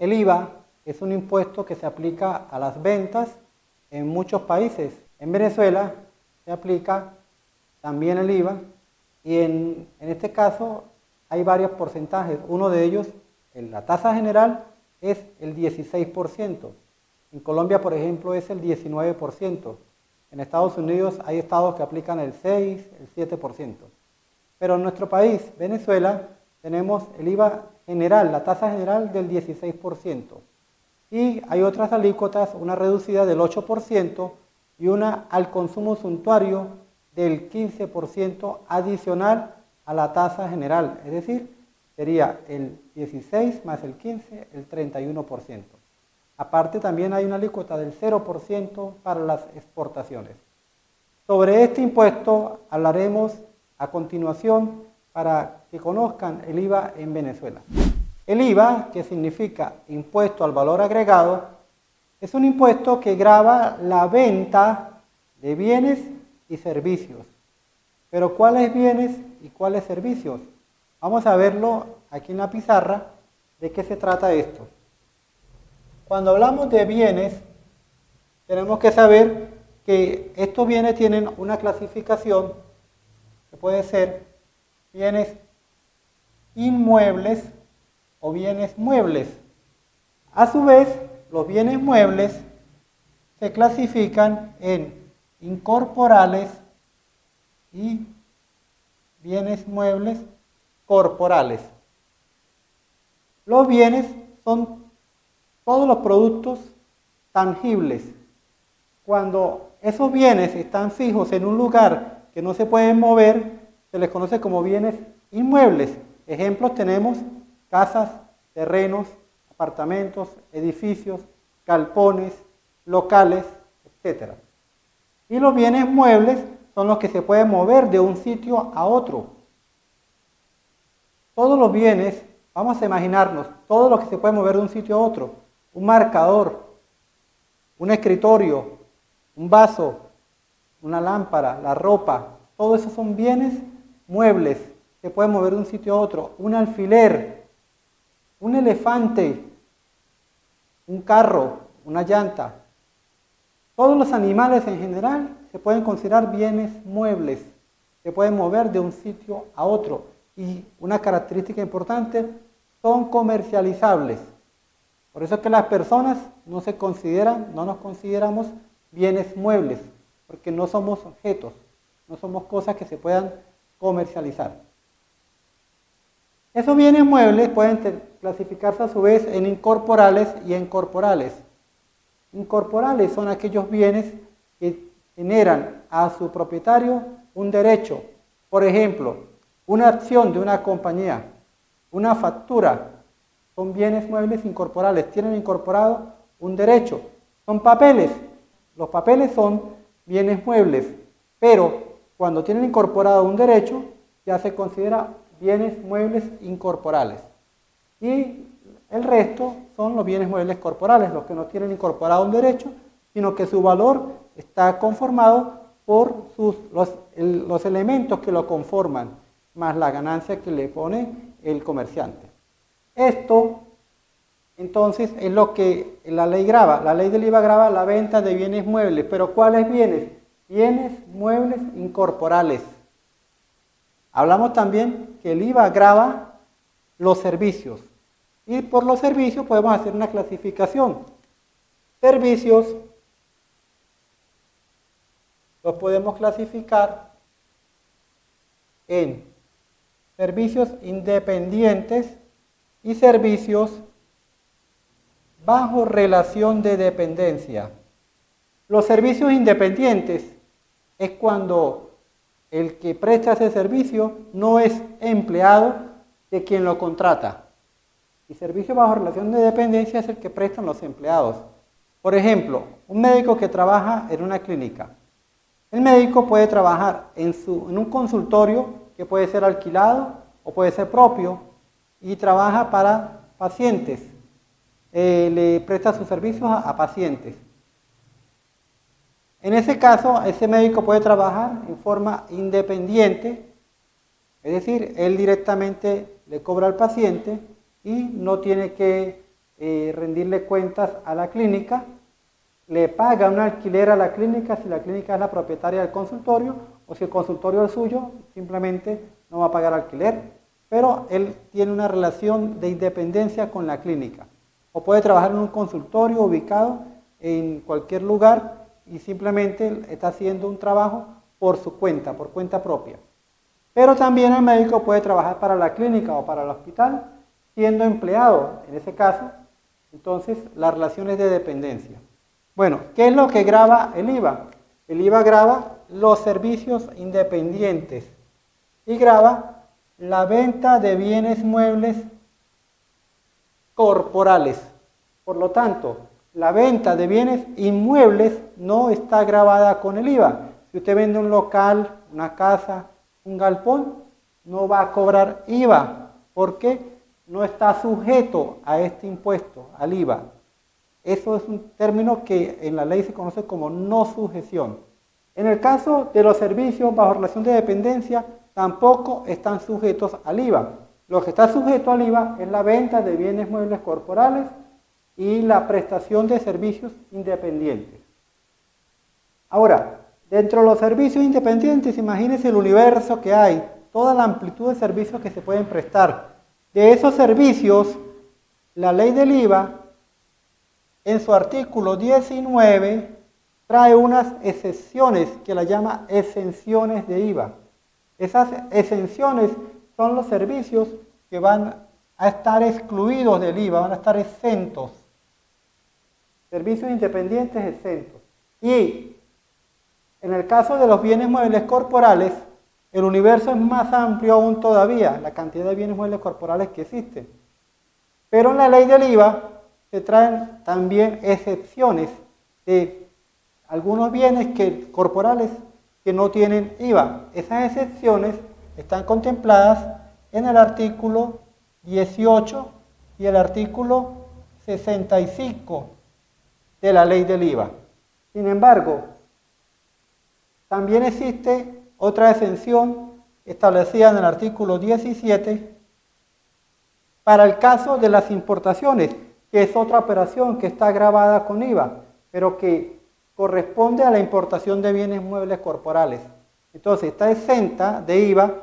El IVA es un impuesto que se aplica a las ventas en muchos países. En Venezuela se aplica también el IVA y en este caso hay varios porcentajes. Uno de ellos, la tasa general, es el 16%. En Colombia, por ejemplo, es el 19%. En Estados Unidos hay estados que aplican el 6, el 7%. Pero en nuestro país, Venezuela, tenemos el IVA general, la tasa general del 16%. Y hay otras alícuotas, una reducida del 8% y una al consumo suntuario del 15% adicional a la tasa general. Es decir, sería el 16 más el 15, el 31%. Aparte también hay una alícuota del 0% para las exportaciones. Sobre este impuesto hablaremos a continuación para que conozcan el IVA en Venezuela. El IVA, que significa impuesto al valor agregado, es un impuesto que grava la venta de bienes y servicios. Pero ¿cuáles bienes y cuáles servicios? Vamos a verlo aquí en la pizarra de qué se trata esto. Cuando hablamos de bienes, tenemos que saber que estos bienes tienen una clasificación que puede ser bienes inmuebles o bienes muebles. A su vez, los bienes muebles se clasifican en incorporales y bienes muebles corporales. Los bienes son todos los productos tangibles. Cuando esos bienes están fijos en un lugar que no se pueden mover, se les conoce como bienes inmuebles. Ejemplos tenemos casas, terrenos, apartamentos, edificios, galpones, locales, etc. Y los bienes muebles son los que se pueden mover de un sitio a otro. Todos los bienes, vamos a imaginarnos, todo lo que se puede mover de un sitio a otro. Un marcador, un escritorio, un vaso, una lámpara, la ropa, todo eso son bienes muebles, se pueden mover de un sitio a otro. Un alfiler, un elefante, un carro, una llanta. Todos los animales en general se pueden considerar bienes muebles, se pueden mover de un sitio a otro. Y una característica importante, son comercializables. Por eso es que las personas no nos consideramos bienes muebles, porque no somos objetos, no somos cosas que se puedan comercializar. Esos bienes muebles pueden clasificarse a su vez en incorporales y en corporales. Incorporales son aquellos bienes que generan a su propietario un derecho. Por ejemplo, una acción de una compañía, una factura, son bienes muebles incorporales, tienen incorporado un derecho. Son papeles, los papeles son bienes muebles, pero cuando tienen incorporado un derecho, ya se considera bienes muebles incorporales. Y el resto son los bienes muebles corporales, los que no tienen incorporado un derecho, sino que su valor está conformado por los elementos que lo conforman, más la ganancia que le pone el comerciante. Esto, entonces, es lo que la ley grava. La ley del IVA grava la venta de bienes muebles. ¿Pero cuáles bienes? Bienes muebles incorporales. Hablamos también que el IVA grava los servicios. Y por los servicios podemos hacer una clasificación. Servicios los podemos clasificar en servicios independientes y servicios bajo relación de dependencia. Los servicios independientes es cuando el que presta ese servicio no es empleado de quien lo contrata. Y servicio bajo relación de dependencia es el que prestan los empleados. Por ejemplo, un médico que trabaja en una clínica. El médico puede trabajar en un consultorio que puede ser alquilado o puede ser propio y trabaja para pacientes. Le presta sus servicios a pacientes. En ese caso, ese médico puede trabajar en forma independiente, es decir, él directamente le cobra al paciente y no tiene que rendirle cuentas a la clínica, le paga un alquiler a la clínica si la clínica es la propietaria del consultorio, o si el consultorio es suyo, simplemente no va a pagar alquiler, pero él tiene una relación de independencia con la clínica. O puede trabajar en un consultorio ubicado en cualquier lugar y simplemente está haciendo un trabajo por su cuenta, por cuenta propia. Pero también el médico puede trabajar para la clínica o para el hospital siendo empleado, en ese caso. Entonces, la relación es de dependencia. Bueno, ¿qué es lo que grava el IVA? El IVA grava los servicios independientes y grava la venta de bienes muebles corporales. Por lo tanto, la venta de bienes inmuebles no está gravada con el IVA. Si usted vende un local, una casa, un galpón, no va a cobrar IVA porque no está sujeto a este impuesto, al IVA. Eso es un término que en la ley se conoce como no sujeción. En el caso de los servicios bajo relación de dependencia, tampoco están sujetos al IVA. Lo que está sujeto al IVA es la venta de bienes muebles corporales y la prestación de servicios independientes. Ahora, dentro de los servicios independientes, imagínense el universo que hay, toda la amplitud de servicios que se pueden prestar. De esos servicios, la ley del IVA, en su artículo 19, trae unas excepciones que la llama exenciones de IVA. Esas exenciones son los servicios que van a estar excluidos del IVA, van a estar exentos. Servicios independientes exentos. Y en el caso de los bienes muebles corporales, el universo es más amplio aún todavía, la cantidad de bienes muebles corporales que existen. Pero en la ley del IVA se traen también excepciones de algunos bienes corporales que no tienen IVA. Esas excepciones están contempladas en el artículo 18 y el artículo 65 de la ley del IVA. Sin embargo, también existe otra exención establecida en el artículo 17 para el caso de las importaciones, que es otra operación que está gravada con IVA, pero que corresponde a la importación de bienes muebles corporales. Entonces, está exenta de IVA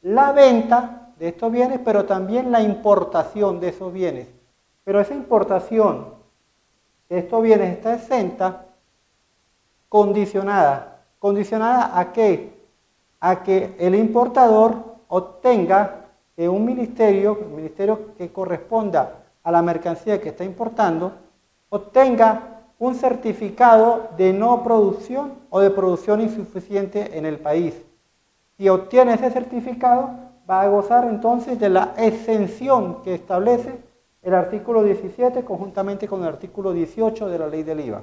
la venta de estos bienes, pero también la importación de esos bienes. Pero esa importación de estos bienes está exenta, condicionada. ¿Condicionada a qué? A que el importador obtenga de un ministerio, el ministerio que corresponda a la mercancía que está importando, obtenga un certificado de no producción o de producción insuficiente en el país. Si obtiene ese certificado, va a gozar entonces de la exención que establece el artículo 17 conjuntamente con el artículo 18 de la ley del IVA.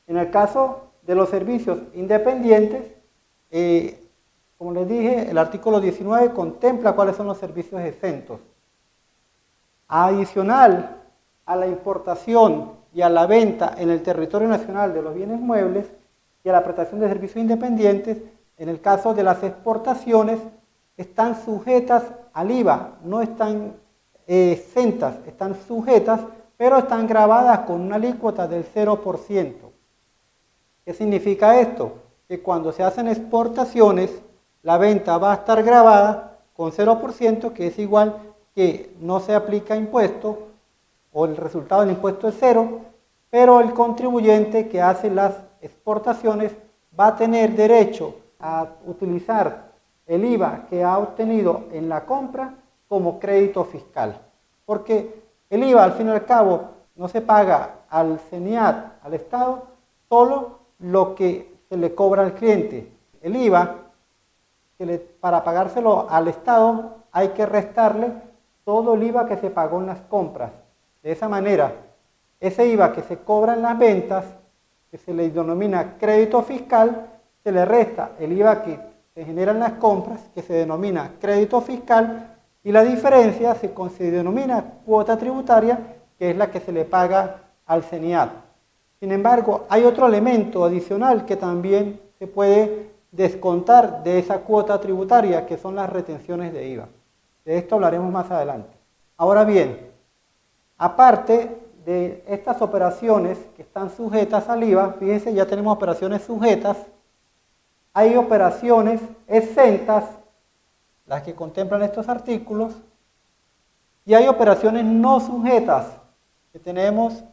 En el caso de los servicios independientes, como les dije, el artículo 19 contempla cuáles son los servicios exentos. Adicional a la importación y a la venta en el territorio nacional de los bienes muebles y a la prestación de servicios independientes, en el caso de las exportaciones, están sujetas al IVA, no están exentas, están sujetas, pero están gravadas con una alícuota del 0%. ¿Qué significa esto? Que cuando se hacen exportaciones, la venta va a estar gravada con 0%, que es igual que no se aplica impuesto, o el resultado del impuesto es 0, pero el contribuyente que hace las exportaciones va a tener derecho a utilizar el IVA que ha obtenido en la compra como crédito fiscal. Porque el IVA, al fin y al cabo, no se paga al CENIAT, al Estado, solo lo que se le cobra al cliente. El IVA, para pagárselo al Estado, hay que restarle todo el IVA que se pagó en las compras. De esa manera, ese IVA que se cobra en las ventas, que se le denomina crédito fiscal, se le resta el IVA que se genera en las compras, que se denomina crédito fiscal, y la diferencia se denomina cuota tributaria, que es la que se le paga al CENIAT. Sin embargo, hay otro elemento adicional que también se puede descontar de esa cuota tributaria, que son las retenciones de IVA. De esto hablaremos más adelante. Ahora bien, aparte de estas operaciones que están sujetas al IVA, fíjense, ya tenemos operaciones sujetas, hay operaciones exentas, las que contemplan estos artículos, y hay operaciones no sujetas, que tenemos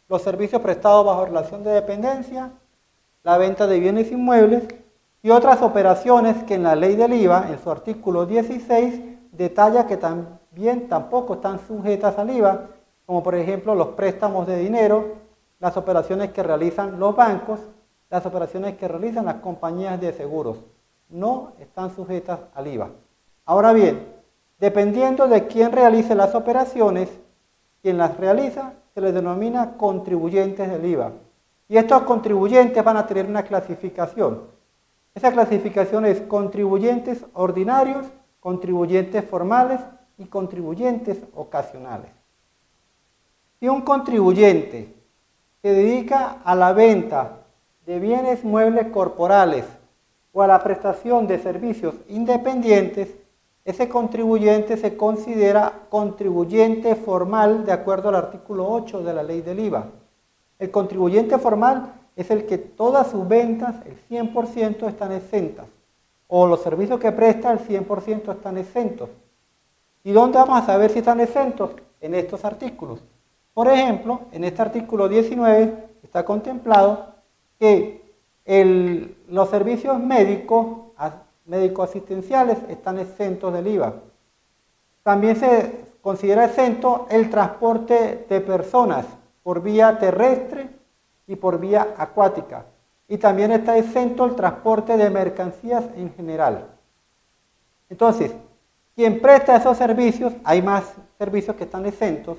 los servicios prestados bajo relación de dependencia, la venta de bienes inmuebles y otras operaciones que en la ley del IVA, en su artículo 16, detalla que también tampoco están sujetas al IVA, como por ejemplo los préstamos de dinero, las operaciones que realizan los bancos, las operaciones que realizan las compañías de seguros. No están sujetas al IVA. Ahora bien, dependiendo de quién realice las operaciones, quien las realiza se les denomina contribuyentes del IVA. Y estos contribuyentes van a tener una clasificación. Esa clasificación es contribuyentes ordinarios, contribuyentes formales y contribuyentes ocasionales. Si un contribuyente se dedica a la venta de bienes muebles corporales o a la prestación de servicios independientes, ese contribuyente se considera contribuyente formal de acuerdo al artículo 8 de la ley del IVA. El contribuyente formal es el que todas sus ventas, el 100% están exentas, o los servicios que presta, el 100% están exentos. ¿Y dónde vamos a saber si están exentos? En estos artículos. Por ejemplo, en este artículo 19 está contemplado que los servicios médico-asistenciales están exentos del IVA. También se considera exento el transporte de personas por vía terrestre y por vía acuática. Y también está exento el transporte de mercancías en general. Entonces, quien presta esos servicios, hay más servicios que están exentos.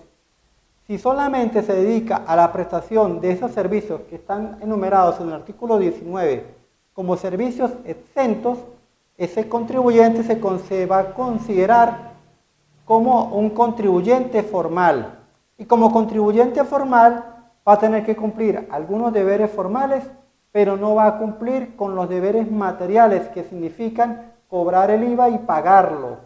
Si solamente se dedica a la prestación de esos servicios que están enumerados en el artículo 19 como servicios exentos, ese contribuyente se va a considerar como un contribuyente formal. Y como contribuyente formal va a tener que cumplir algunos deberes formales, pero no va a cumplir con los deberes materiales que significan cobrar el IVA y pagarlo.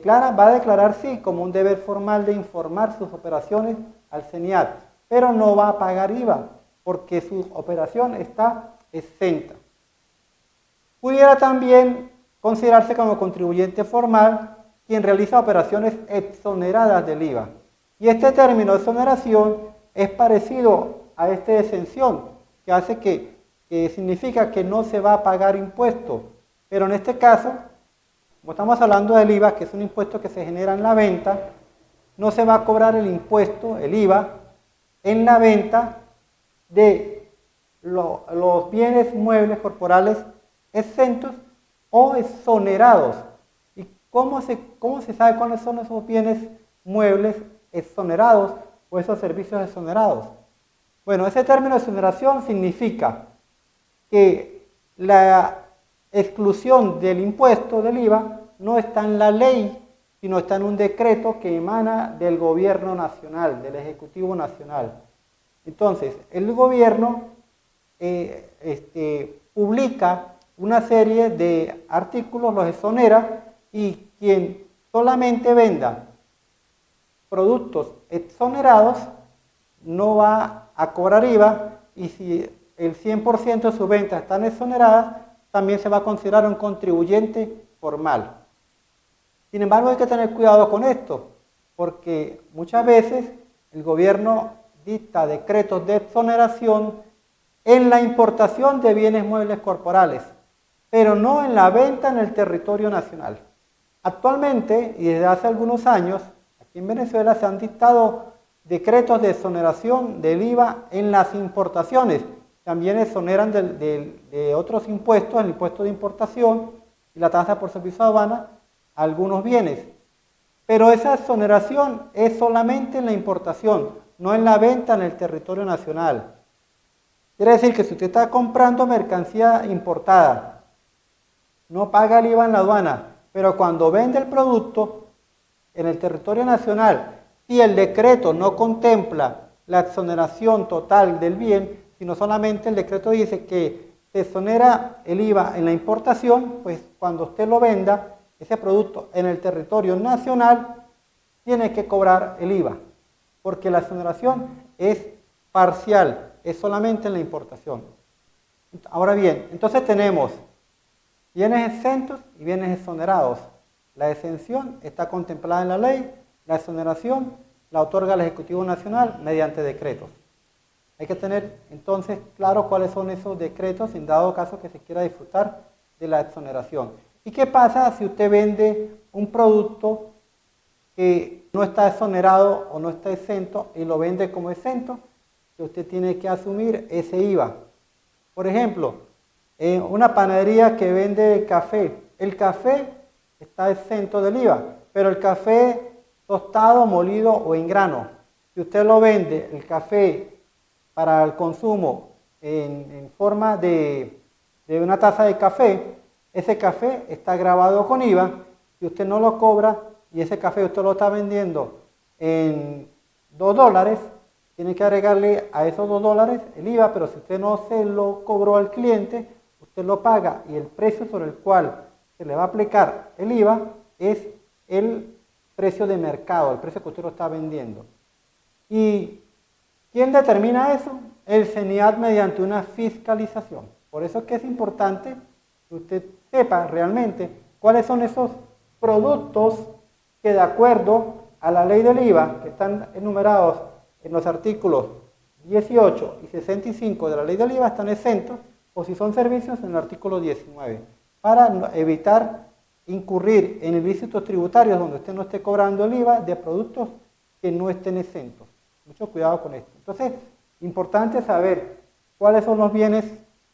Va a declarar sí como un deber formal de informar sus operaciones al CENIAT, pero no va a pagar IVA porque su operación está exenta. Pudiera también considerarse como contribuyente formal quien realiza operaciones exoneradas del IVA. Y este término exoneración es parecido a esta exención, que hace que significa que no se va a pagar impuesto, pero en este caso, como estamos hablando del IVA, que es un impuesto que se genera en la venta, no se va a cobrar el impuesto, el IVA, en la venta de los bienes muebles corporales exentos o exonerados. ¿Y cómo se sabe cuáles son esos bienes muebles exonerados o esos servicios exonerados? Bueno, ese término de exoneración significa que la exclusión del impuesto del IVA no está en la ley, sino está en un decreto que emana del gobierno nacional, del Ejecutivo Nacional. Entonces, el gobierno publica una serie de artículos, los exonera, y quien solamente venda productos exonerados no va a cobrar IVA, y si el 100% de sus ventas están exoneradas, también se va a considerar un contribuyente formal. Sin embargo, hay que tener cuidado con esto, porque muchas veces el gobierno dicta decretos de exoneración en la importación de bienes muebles corporales, pero no en la venta en el territorio nacional. Actualmente, y desde hace algunos años, aquí en Venezuela se han dictado decretos de exoneración del IVA en las importaciones. También exoneran de otros impuestos, el impuesto de importación y la tasa por servicio de aduana, algunos bienes. Pero esa exoneración es solamente en la importación, no en la venta en el territorio nacional. Quiere decir que si usted está comprando mercancía importada, no paga el IVA en la aduana, pero cuando vende el producto en el territorio nacional, si el decreto no contempla la exoneración total del bien, sino solamente el decreto dice que se exonera el IVA en la importación, pues cuando usted lo venda, ese producto en el territorio nacional, tiene que cobrar el IVA. porque la exoneración es parcial, es solamente en la importación. Ahora bien, entonces tenemos bienes exentos y bienes exonerados. La exención está contemplada en la ley, la exoneración la otorga el Ejecutivo Nacional mediante decretos. Hay que tener entonces claro cuáles son esos decretos en dado caso que se quiera disfrutar de la exoneración. ¿Y qué pasa si usted vende un producto que no está exonerado o no está exento y lo vende como exento? Que usted tiene que asumir ese IVA. Por ejemplo, una panadería que vende café. El café está exento del IVA, pero el café tostado, molido o en grano, si usted lo vende, el café para el consumo en forma de una taza de café, ese café está grabado con IVA y usted no lo cobra y ese café usted lo está vendiendo en $2, tiene que agregarle a esos $2 el IVA, pero si usted no se lo cobró al cliente, usted lo paga y el precio sobre el cual se le va a aplicar el IVA es el precio de mercado, el precio que usted lo está vendiendo. ¿Y quién determina eso? El CENIAT mediante una fiscalización. Por eso es que es importante que usted sepa realmente cuáles son esos productos que de acuerdo a la ley del IVA, que están enumerados en los artículos 18 y 65 de la ley del IVA, están exentos, o si son servicios en el artículo 19, para evitar incurrir en ilícitos tributarios donde usted no esté cobrando el IVA de productos que no estén exentos. Mucho cuidado con esto. Entonces, importante saber cuáles son los bienes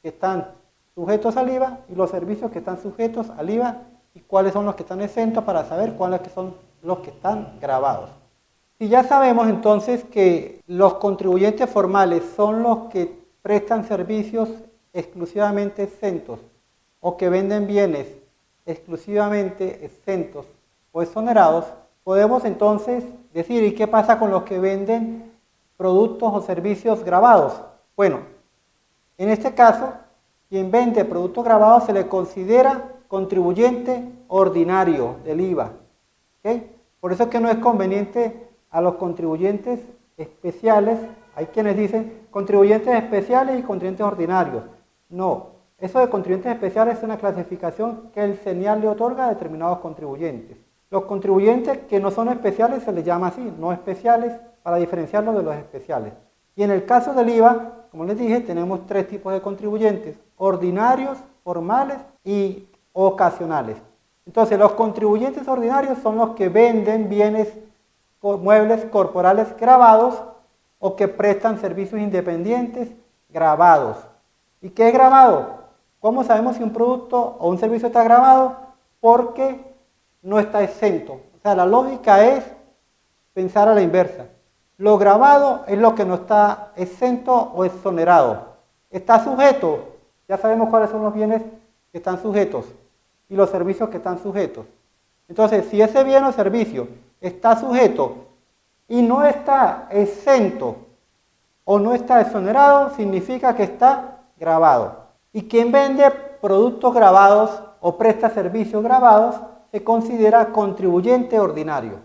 que están sujetos al IVA y los servicios que están sujetos al IVA y cuáles son los que están exentos para saber cuáles son los que están gravados. Si ya sabemos entonces que los contribuyentes formales son los que prestan servicios exclusivamente exentos o que venden bienes exclusivamente exentos o exonerados, podemos entonces decir, ¿y qué pasa con los que venden productos o servicios gravados? Bueno, en este caso, quien vende productos gravados se le considera contribuyente ordinario del IVA. ¿Okay? Por eso es que no es conveniente a los contribuyentes especiales, hay quienes dicen contribuyentes especiales y contribuyentes ordinarios. No, eso de contribuyentes especiales es una clasificación que el CENIAT le otorga a determinados contribuyentes. Los contribuyentes que no son especiales se les llama así, no especiales, para diferenciarlos de los especiales. Y en el caso del IVA, como les dije, tenemos tres tipos de contribuyentes: ordinarios, formales y ocasionales. Entonces, los contribuyentes ordinarios son los que venden bienes muebles corporales gravados o que prestan servicios independientes gravados. ¿Y qué es grabado? ¿Cómo sabemos si un producto o un servicio está grabado? Porque no está exento. O sea, la lógica es pensar a la inversa. Lo grabado es lo que no está exento o exonerado. Está sujeto. Ya sabemos cuáles son los bienes que están sujetos y los servicios que están sujetos. Entonces, si ese bien o servicio está sujeto y no está exento o no está exonerado, significa que está grabado. Y quien vende productos grabados o presta servicios grabados se considera contribuyente ordinario.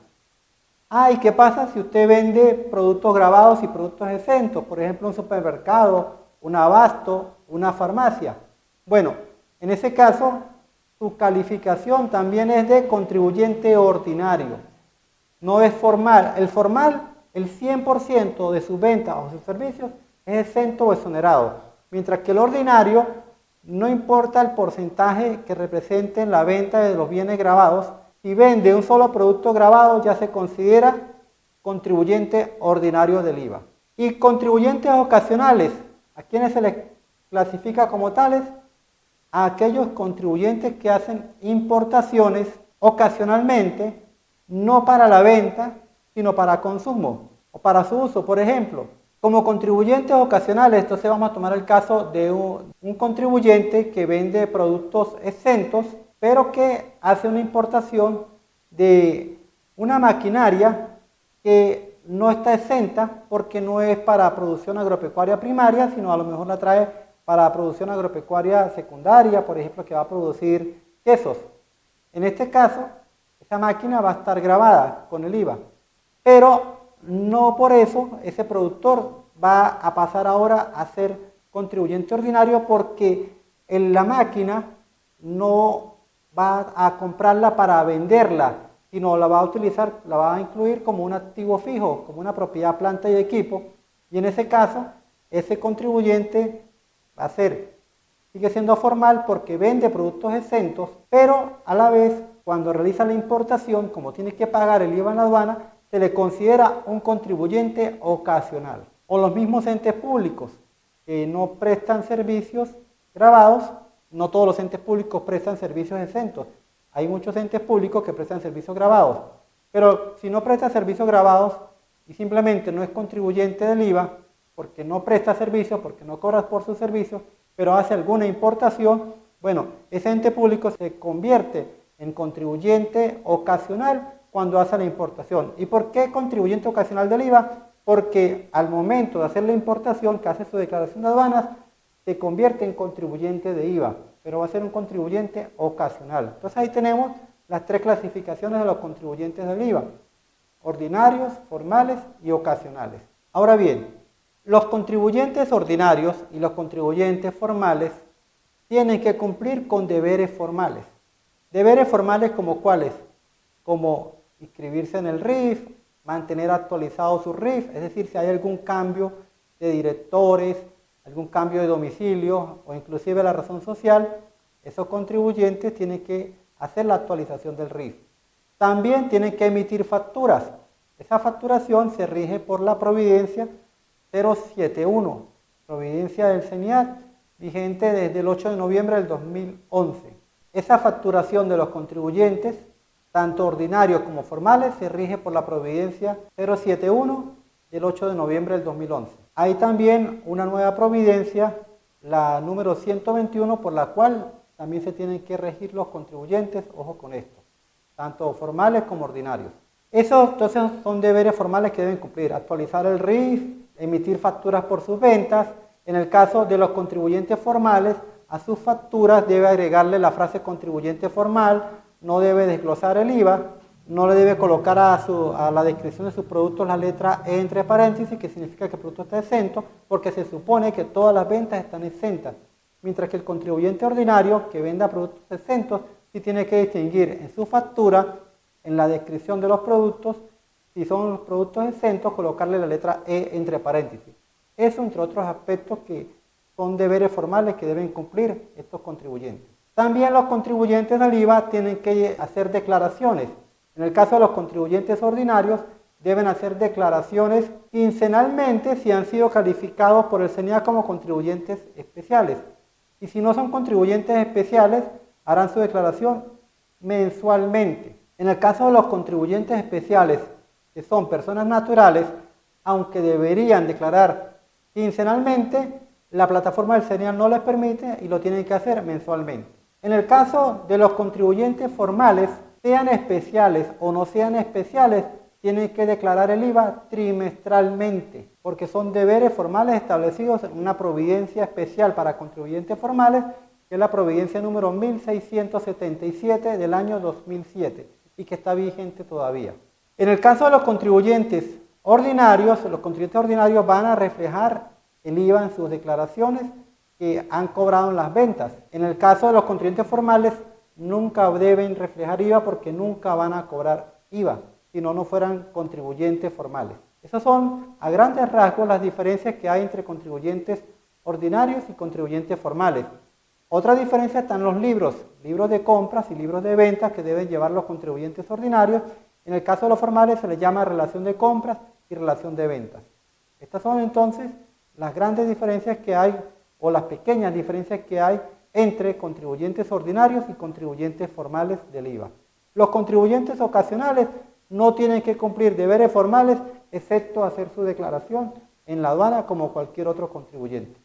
¿Y qué pasa si usted vende productos grabados y productos exentos? Por ejemplo, un supermercado, un abasto, una farmacia. Bueno, en ese caso, su calificación también es de contribuyente ordinario. No es formal. El formal, el 100% de sus ventas o sus servicios es exento o exonerado. Mientras que el ordinario, no importa el porcentaje que represente en la venta de los bienes grabados, si vende un solo producto grabado ya se considera contribuyente ordinario del IVA. Y contribuyentes ocasionales, ¿a quiénes se les clasifica como tales? A aquellos contribuyentes que hacen importaciones ocasionalmente, no para la venta, sino para consumo o para su uso. Por ejemplo, como contribuyentes ocasionales, entonces vamos a tomar el caso de un contribuyente que vende productos exentos, pero que hace una importación de una maquinaria que no está exenta porque no es para producción agropecuaria primaria, sino a lo mejor la trae para producción agropecuaria secundaria, por ejemplo, que va a producir quesos. En este caso, esa máquina va a estar grabada con el IVA, pero no por eso ese productor va a pasar ahora a ser contribuyente ordinario, porque la máquina no va a comprarla para venderla, sino la va a utilizar, la va a incluir como un activo fijo, como una propiedad, planta y equipo, y en ese caso ese contribuyente va a ser, sigue siendo formal porque vende productos exentos, pero a la vez cuando realiza la importación, como tiene que pagar el IVA en la aduana, se le considera un contribuyente ocasional. O los mismos entes públicos que no prestan servicios grabados, no todos los entes públicos prestan servicios exentos. Hay muchos entes públicos que prestan servicios grabados, pero si no presta servicios grabados y simplemente no es contribuyente del IVA, porque no presta servicios, porque no cobra por sus servicios, pero hace alguna importación, bueno, ese ente público se convierte en contribuyente ocasional cuando hace la importación. ¿Y por qué contribuyente ocasional del IVA? Porque al momento de hacer la importación, que hace su declaración de aduanas, se convierte en contribuyente de IVA, pero va a ser un contribuyente ocasional. Entonces ahí tenemos las tres clasificaciones de los contribuyentes del IVA: ordinarios, formales y ocasionales. Ahora bien, los contribuyentes ordinarios y los contribuyentes formales tienen que cumplir con deberes formales. Deberes formales como cuáles, como inscribirse en el RIF, mantener actualizado su RIF, es decir, si hay algún cambio de directores, algún cambio de domicilio o inclusive la razón social, esos contribuyentes tienen que hacer la actualización del RIF. También tienen que emitir facturas. Esa facturación se rige por la Providencia 071, Providencia del CENIAT, vigente desde el 8 de noviembre del 2011. Esa facturación de los contribuyentes, tanto ordinarios como formales, se rige por la Providencia 071 del 8 de noviembre del 2011. Hay también una nueva providencia, la número 121, por la cual también se tienen que regir los contribuyentes, ojo con esto, tanto formales como ordinarios. Esos entonces son deberes formales que deben cumplir: actualizar el RIF, emitir facturas por sus ventas. En el caso de los contribuyentes formales, a sus facturas debe agregarle la frase contribuyente formal, no debe desglosar el IVA, no le debe colocar a la descripción de sus productos la letra E entre paréntesis, que significa que el producto está exento, porque se supone que todas las ventas están exentas. Mientras que el contribuyente ordinario que venda productos exentos sí tiene que distinguir en su factura, en la descripción de los productos, si son los productos exentos, colocarle la letra E entre paréntesis. Eso entre otros aspectos que son deberes formales que deben cumplir estos contribuyentes. También los contribuyentes del IVA tienen que hacer declaraciones. En el caso de los contribuyentes ordinarios, deben hacer declaraciones quincenalmente si han sido calificados por el CENIAT como contribuyentes especiales. Y si no son contribuyentes especiales, harán su declaración mensualmente. En el caso de los contribuyentes especiales, que son personas naturales, aunque deberían declarar quincenalmente, la plataforma del CENIAT no les permite y lo tienen que hacer mensualmente. En el caso de los contribuyentes formales, sean especiales o no sean especiales, tienen que declarar el IVA trimestralmente, porque son deberes formales establecidos en una providencia especial para contribuyentes formales, que es la providencia número 1677 del año 2007 y que está vigente todavía. En el caso de los contribuyentes ordinarios van a reflejar el IVA en sus declaraciones que han cobrado en las ventas. En el caso de los contribuyentes formales, nunca deben reflejar IVA porque nunca van a cobrar IVA, si no fueran contribuyentes formales. Esas son, a grandes rasgos, las diferencias que hay entre contribuyentes ordinarios y contribuyentes formales. Otra diferencia están los libros de compras y libros de ventas que deben llevar los contribuyentes ordinarios. En el caso de los formales se les llama relación de compras y relación de ventas. Estas son entonces las grandes diferencias que hay, o las pequeñas diferencias que hay entre contribuyentes ordinarios y contribuyentes formales del IVA. Los contribuyentes ocasionales no tienen que cumplir deberes formales, excepto hacer su declaración en la aduana como cualquier otro contribuyente.